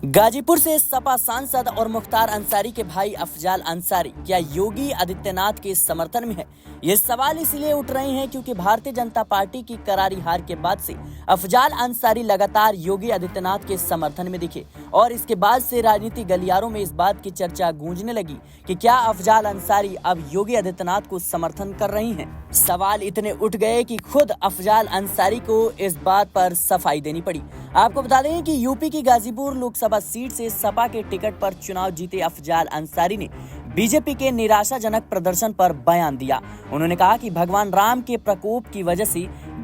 गाजीपुर से सपा सांसद और मुख्तार अंसारी के भाई अफजाल अंसारी क्या योगी आदित्यनाथ के समर्थन में है? ये सवाल इसलिए उठ रहे हैं क्योंकि भारतीय जनता पार्टी की करारी हार के बाद से अफजाल अंसारी लगातार योगी आदित्यनाथ के समर्थन में दिखे और इसके बाद से राजनीतिक गलियारों में इस बात की चर्चा गूंजने लगी कि क्या अफजाल अंसारी अब योगी आदित्यनाथ को समर्थन कर रही हैं? सवाल इतने उठ गए कि खुद अफजाल अंसारी को इस बात पर सफाई देनी पड़ी। आपको बता दें कि यूपी की गाजीपुर लोकसभा सीट से सपा के टिकट पर चुनाव जीते अफजाल अंसारी ने बीजेपी के निराशाजनक प्रदर्शन पर बयान दिया। उन्होंने कहा कि भगवान राम के प्रकोप की वजह से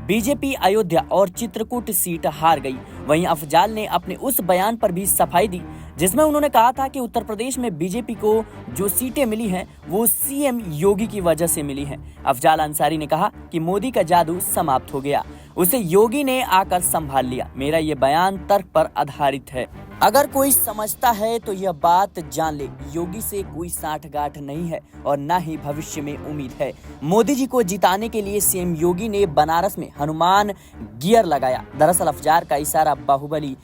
बीजेपी अयोध्या और चित्रकूट सीट हार गई। वहीं अफजाल ने अपने उस बयान पर भी सफाई दी जिसमें उन्होंने कहा था कि उत्तर प्रदेश में बीजेपी को जो सीटें मिली हैं वो सीएम योगी की वजह से मिली हैं। अफजाल अंसारी ने कहा कि मोदी का जादू समाप्त हो गया, उसे योगी ने आकर संभाल लिया। मेरा ये बयान तर्क पर आधारित है। अगर कोई समझता है तो यह बात जान ले, योगी से कोई साठगांठ नहीं है और न ही भविष्य में उम्मीद है। मोदी जी को जिताने के लिए सीएम योगी ने बनारस में हनुमान गियर लगाया। दरअसल अफजाल का इशारा बाहुबली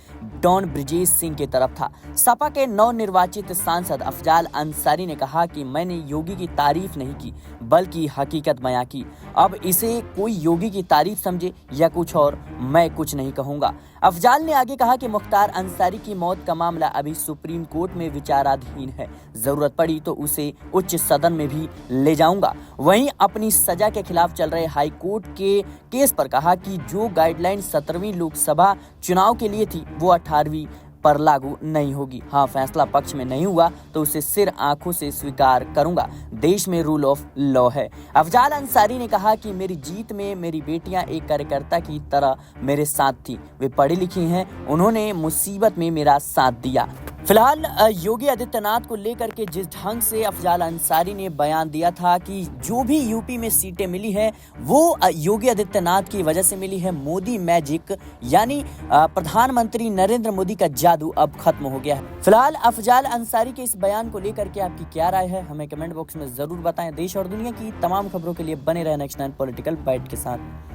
डॉन ब्रिजेश सिंह की तरफ था। सपा के नवनिर्वाचित सांसद अफजाल अंसारी ने कहा कि मैंने योगी की तारीफ नहीं की बल्कि हकीकत बयां की। अब इसे कोई योगी की तारीफ समझे या कुछ और, मैं कुछ नहीं कहूंगा। अफजाल ने आगे कहा कि मुख्तार अंसारी की मौत का मामला अभी सुप्रीम कोर्ट में विचाराधीन है, जरूरत पड़ी तो उसे उच्च सदन में भी ले जाऊंगा। वहीं अपनी सजा के खिलाफ चल रहे हाई कोर्ट के केस पर कहा कि जो गाइडलाइन 17वीं लोकसभा चुनाव के लिए थी वो 18वीं पर लागू नहीं होगी। हाँ, फैसला पक्ष में नहीं हुआ तो उसे सिर आंखों से स्वीकार करूंगा। देश में रूल ऑफ लॉ है। अफजाल अंसारी ने कहा कि मेरी जीत में मेरी बेटियां एक कार्यकर्ता की तरह मेरे साथ थी। वे पढ़ी लिखी हैं, उन्होंने मुसीबत में मेरा साथ दिया। फिलहाल योगी आदित्यनाथ को लेकर के जिस ढंग से अफजाल अंसारी ने बयान दिया था कि जो भी यूपी में सीटें मिली हैं वो योगी आदित्यनाथ की वजह से मिली है। मोदी मैजिक यानी प्रधानमंत्री नरेंद्र मोदी का जादू अब खत्म हो गया है। फिलहाल अफजाल अंसारी के इस बयान को लेकर के आपकी क्या राय है, हमें कमेंट बॉक्स में जरूर बताएं। देश और दुनिया की तमाम खबरों के लिए बने रहे नेक्स्ट 9 पॉलिटिकल बाइट के साथ।